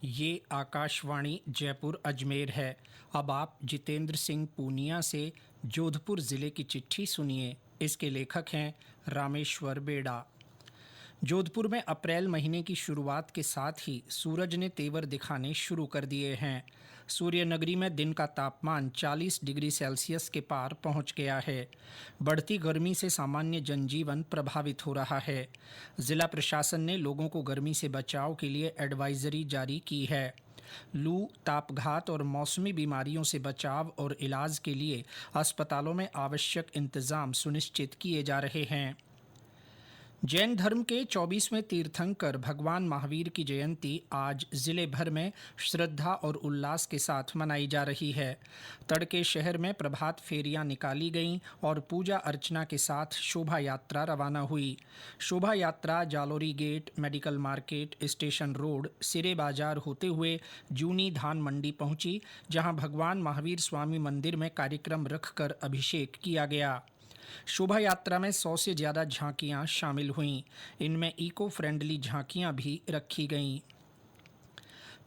ये आकाशवाणी जयपुर अजमेर है। अब आप जितेंद्र सिंह पूनिया से जोधपुर ज़िले की चिट्ठी सुनिए। इसके लेखक हैं रामेश्वर बेड़ा। जोधपुर में अप्रैल महीने की शुरुआत के साथ ही सूरज ने तेवर दिखाने शुरू कर दिए हैं। सूर्यनगरी में दिन का तापमान 40 डिग्री सेल्सियस के पार पहुंच गया है। बढ़ती गर्मी से सामान्य जनजीवन प्रभावित हो रहा है। जिला प्रशासन ने लोगों को गर्मी से बचाव के लिए एडवाइजरी जारी की है। लू, तापघात और मौसमी बीमारियों से बचाव और इलाज के लिए अस्पतालों में आवश्यक इंतजाम सुनिश्चित किए जा रहे हैं। जैन धर्म के 24वें तीर्थंकर भगवान महावीर की जयंती आज जिले भर में श्रद्धा और उल्लास के साथ मनाई जा रही है। तड़के शहर में प्रभात फेरियां निकाली गईं और पूजा अर्चना के साथ शोभा यात्रा रवाना हुई। शोभा यात्रा Jalori gate, medical market, station road, Sire Bazaar होते हुए जूनी धान मंडी पहुंची, जहां भगवान महावीर स्वामी मंदिर में कार्यक्रम रखकर अभिषेक किया गया। शोभा यात्रा में 100 से ज़्यादा झांकियां शामिल हुईं। इनमें इको फ्रेंडली झांकियां भी रखी गईं।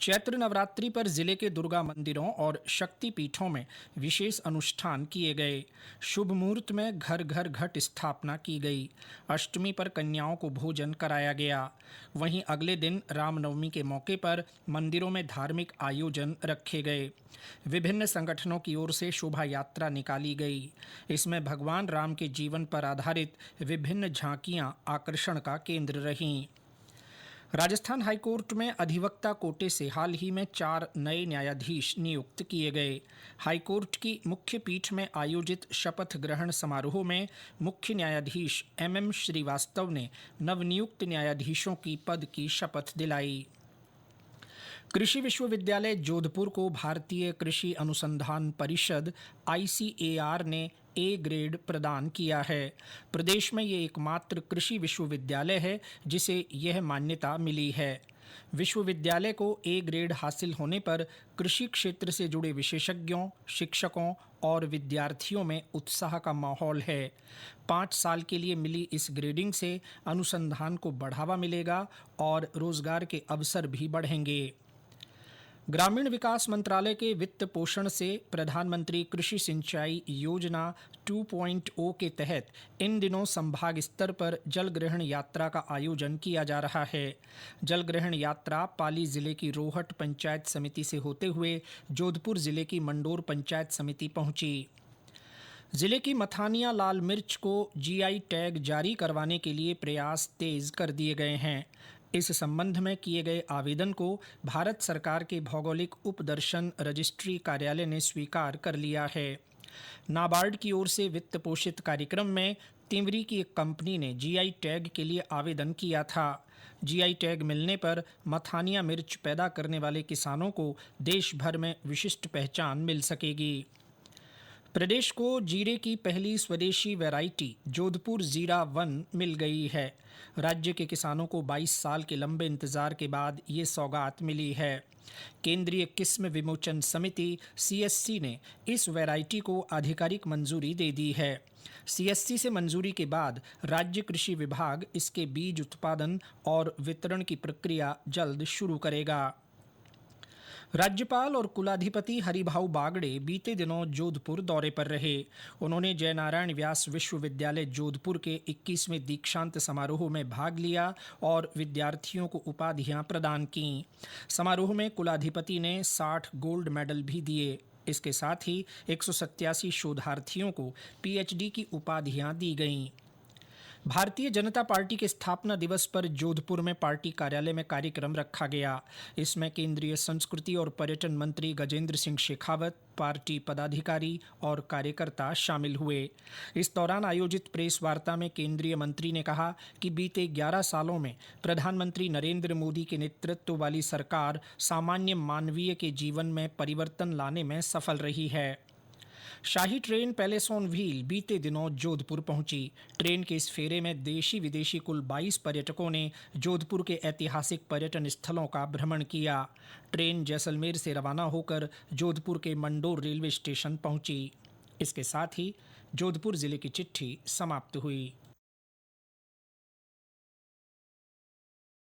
चैत्र नवरात्रि पर जिले के दुर्गा मंदिरों और शक्ति पीठों में विशेष अनुष्ठान किए गए। शुभ मुहूर्त में घर घर घट स्थापना की गई। अष्टमी पर कन्याओं को भोजन कराया गया। वहीं अगले दिन रामनवमी के मौके पर मंदिरों में धार्मिक आयोजन रखे गए। विभिन्न संगठनों की ओर से शोभा यात्रा निकाली गई। इसमें भगवान राम के जीवन पर आधारित विभिन्न झांकियां आकर्षण का केंद्र रहीं। राजस्थान हाईकोर्ट में अधिवक्ता कोटे से हाल ही में 4 नए न्यायाधीश नियुक्त किए गए। हाईकोर्ट की मुख्य पीठ में आयोजित शपथ ग्रहण समारोह में मुख्य न्यायाधीश MM श्रीवास्तव ने नवनियुक्त न्यायाधीशों की पद की शपथ दिलाई। कृषि विश्वविद्यालय जोधपुर को भारतीय कृषि अनुसंधान परिषद ICAR ने A ग्रेड प्रदान किया है। प्रदेश में ये एकमात्र कृषि विश्वविद्यालय है जिसे यह मान्यता मिली है। विश्वविद्यालय को A ग्रेड हासिल होने पर कृषि क्षेत्र से जुड़े विशेषज्ञों, शिक्षकों और विद्यार्थियों में उत्साह का माहौल है। 5 साल के लिए मिली इस ग्रेडिंग से अनुसंधान को बढ़ावा मिलेगा और रोजगार के अवसर भी बढ़ेंगे। ग्रामीण विकास मंत्रालय के वित्त पोषण से प्रधानमंत्री कृषि सिंचाई योजना 2.0 के तहत इन दिनों संभाग स्तर पर जल ग्रहण यात्रा का आयोजन किया जा रहा है। जल ग्रहण यात्रा पाली जिले की रोहट पंचायत समिति से होते हुए जोधपुर जिले की मंडोर पंचायत समिति पहुंची। जिले की मथानिया लाल मिर्च को GI टैग जारी करवाने के लिए प्रयास तेज कर दिए गए हैं। इस संबंध में किए गए आवेदन को भारत सरकार के भौगोलिक उपदर्शन रजिस्ट्री कार्यालय ने स्वीकार कर लिया है। नाबार्ड की ओर से वित्त पोषित कार्यक्रम में तिंवरी की एक कंपनी ने GI टैग के लिए आवेदन किया था। GI टैग मिलने पर मथानिया मिर्च पैदा करने वाले किसानों को देश भर में विशिष्ट पहचान मिल सकेगी। प्रदेश को जीरे की पहली स्वदेशी वैरायटी जोधपुर जीरा 1 मिल गई है। राज्य के किसानों को 22 साल के लंबे इंतजार के बाद ये सौगात मिली है। केंद्रीय किस्म विमोचन समिति CSC ने इस वैरायटी को आधिकारिक मंजूरी दे दी है। CSC से मंजूरी के बाद राज्य कृषि विभाग इसके बीज उत्पादन और वितरण की प्रक्रिया जल्द शुरू करेगा। राज्यपाल और कुलाधिपति हरिभाऊ बागड़े बीते दिनों जोधपुर दौरे पर रहे। उन्होंने जयनारायण व्यास विश्वविद्यालय जोधपुर के 21वें दीक्षांत समारोह में भाग लिया और विद्यार्थियों को उपाधियां प्रदान कीं। समारोह में कुलाधिपति ने 60 गोल्ड मेडल भी दिए। इसके साथ ही 187 शोधार्थियों को PhD की उपाधियां दी गईं। भारतीय जनता पार्टी के स्थापना दिवस पर जोधपुर में पार्टी कार्यालय में कार्यक्रम रखा गया। इसमें केंद्रीय संस्कृति और पर्यटन मंत्री गजेंद्र सिंह शेखावत, पार्टी पदाधिकारी और कार्यकर्ता शामिल हुए। इस दौरान आयोजित प्रेस वार्ता में केंद्रीय मंत्री ने कहा कि बीते 11 सालों में प्रधानमंत्री नरेंद्र मोदी के नेतृत्व वाली सरकार सामान्य मानवीय के जीवन में परिवर्तन लाने में सफल रही है। शाही ट्रेन पैलेस ऑन व्हील बीते दिनों जोधपुर पहुंची। ट्रेन के इस फेरे में देशी विदेशी कुल 22 पर्यटकों ने जोधपुर के ऐतिहासिक पर्यटन स्थलों का भ्रमण किया। ट्रेन जैसलमेर से रवाना होकर जोधपुर के मंडोर रेलवे स्टेशन पहुंची। इसके साथ ही जोधपुर जिले की चिट्ठी समाप्त हुई।